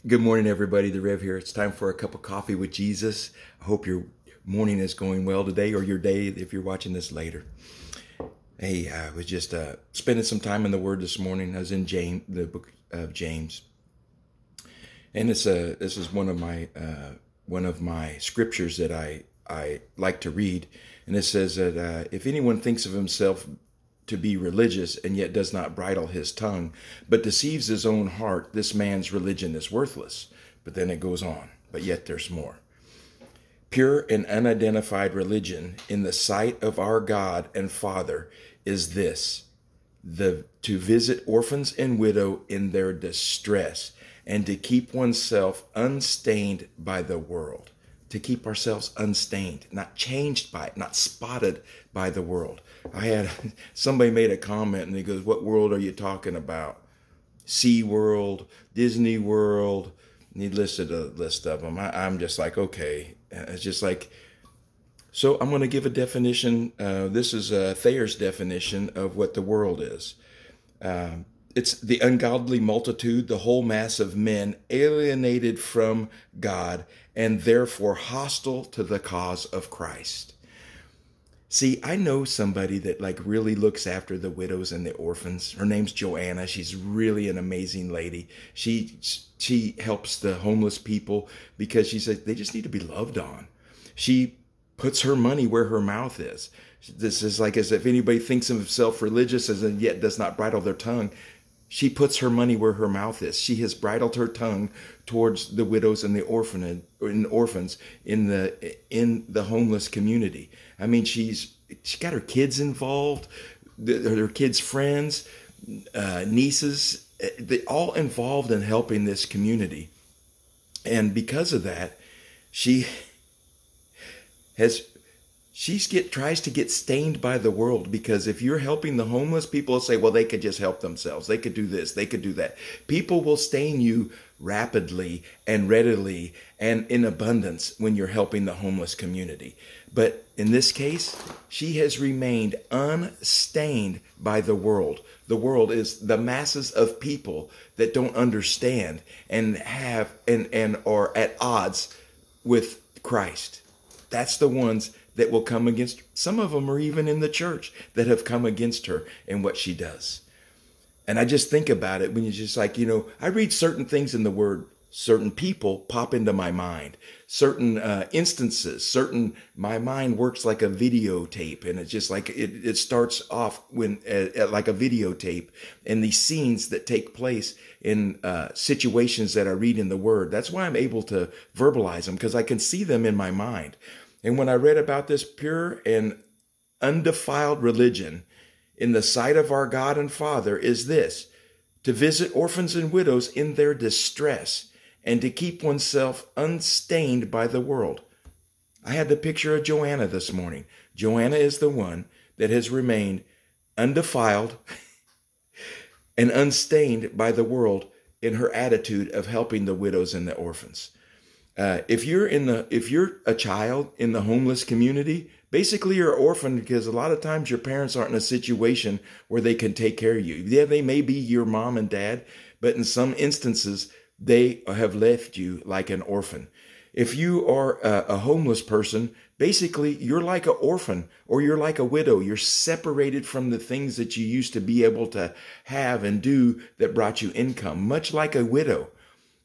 Good morning, everybody. The Rev here. It's time for a cup of coffee with Jesus. I hope your morning is going well today, or your day if you're watching this later. Hey, I was just spending some time in the Word this morning. I was in the book of James, and this is one of my scriptures that I like to read, and it says that if anyone thinks of himself to be religious and yet does not bridle his tongue, but deceives his own heart, this man's religion is worthless. But then it goes on, but yet there's more. Pure and unidentified religion in the sight of our God and Father is this: to visit orphans and widow in their distress, and to keep oneself unstained by the world. To keep ourselves unstained, not changed by it, not spotted by the world. I had somebody made a comment and he goes, "What world are you talking about? Sea World, Disney World?" And he listed a list of them. I'm just like, okay. It's just like, so I'm going to give a definition. This is Thayer's definition of what the world is. It's the ungodly multitude, the whole mass of men alienated from God and therefore hostile to the cause of Christ. See, I know somebody that really looks after the widows and the orphans. Her name's Joanna. She's really an amazing lady. She helps the homeless people because she says they just need to be loved on. She puts her money where her mouth is. This is like as if anybody thinks of himself religious and yet does not bridle their tongue. She puts her money where her mouth is. She has bridled her tongue towards the widows and the orphans in the homeless community. I mean, she got her kids involved, her kids' friends, nieces, they all involved in helping this community. And because of that, she tries to get stained by the world, because if you're helping the homeless, people will say, well, they could just help themselves. They could do this. They could do that. People will stain you rapidly and readily and in abundance when you're helping the homeless community. But in this case, she has remained unstained by the world. The world is the masses of people that don't understand and are at odds with Christ. That's the ones that will come against. Some of them are even in the church that have come against her and what she does. And I just think about it when you're just like, I read certain things in the Word, certain people pop into my mind, certain instances, my mind works like a videotape, and it's just like it starts off like a videotape, and these scenes that take place in situations that I read in the Word. That's why I'm able to verbalize them, because I can see them in my mind. And when I read about this pure and undefiled religion in the sight of our God and Father is this: to visit orphans and widows in their distress, and to keep oneself unstained by the world. I had the picture of Joanna this morning. Joanna is the one that has remained undefiled and unstained by the world in her attitude of helping the widows and the orphans. If you're a child in the homeless community, basically you're an orphan, because a lot of times your parents aren't in a situation where they can take care of you. Yeah, they may be your mom and dad, but in some instances, they have left you like an orphan. If you are a homeless person, basically you're like an orphan, or you're like a widow. You're separated from the things that you used to be able to have and do that brought you income, much like a widow.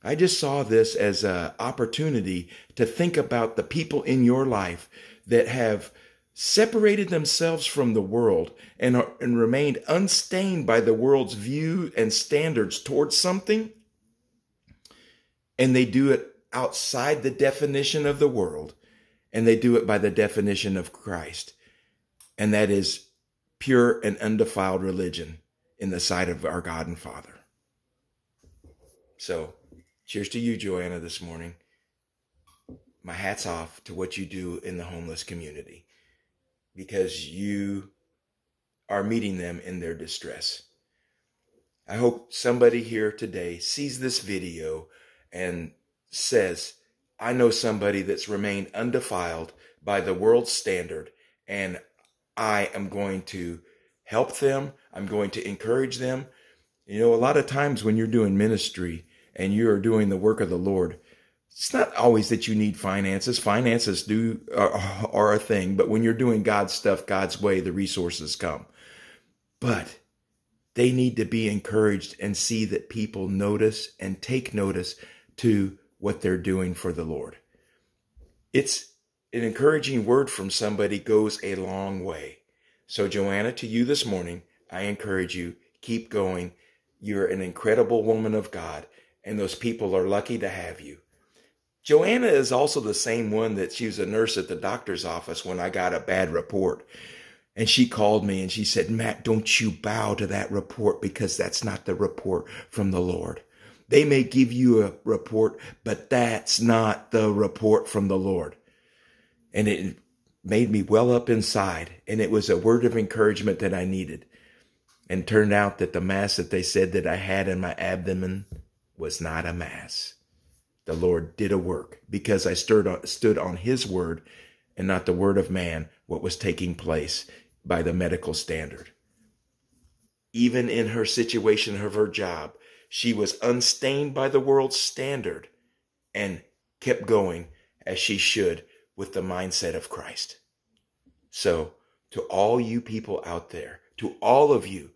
I just saw this as an opportunity to think about the people in your life that have separated themselves from the world and remained unstained by the world's view and standards towards something. And they do it outside the definition of the world, and they do it by the definition of Christ. And that is pure and undefiled religion in the sight of our God and Father. So, cheers to you, Joanna, this morning. My hat's off to what you do in the homeless community, because you are meeting them in their distress. I hope somebody here today sees this video and says, I know somebody that's remained undefiled by the world's standard, and I am going to help them. I'm going to encourage them. A lot of times when you're doing ministry and you're doing the work of the Lord, it's not always that you need finances. Finances are a thing, but when you're doing God's stuff, God's way, the resources come. But they need to be encouraged and see that people notice and take notice to what they're doing for the Lord. It's an encouraging word from somebody goes a long way. So Joanna, to you this morning, I encourage you, keep going. You're an incredible woman of God, and those people are lucky to have you. Joanna is also the same one that she was a nurse at the doctor's office when I got a bad report. And she called me and she said, Matt, don't you bow to that report, because that's not the report from the Lord. They may give you a report, but that's not the report from the Lord. And it made me well up inside. And it was a word of encouragement that I needed. And turned out that the mass that they said that I had in my abdomen was not a mass. The Lord did a work because I stood on his word and not the word of man, what was taking place by the medical standard. Even in her situation of her job, she was unstained by the world's standard and kept going as she should with the mindset of Christ. So to all you people out there, to all of you,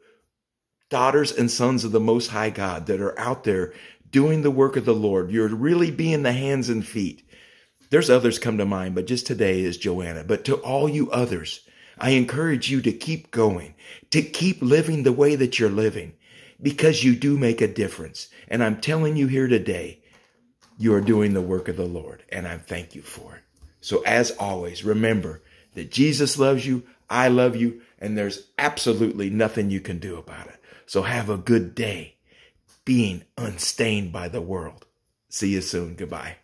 daughters and sons of the Most High God that are out there doing the work of the Lord, you're really being the hands and feet. There's others come to mind, but just today is Joanna. But to all you others, I encourage you to keep going, to keep living the way that you're living, because you do make a difference. And I'm telling you here today, you are doing the work of the Lord, and I thank you for it. So as always, remember that Jesus loves you, I love you, and there's absolutely nothing you can do about it. So have a good day being unstained by the world. See you soon. Goodbye.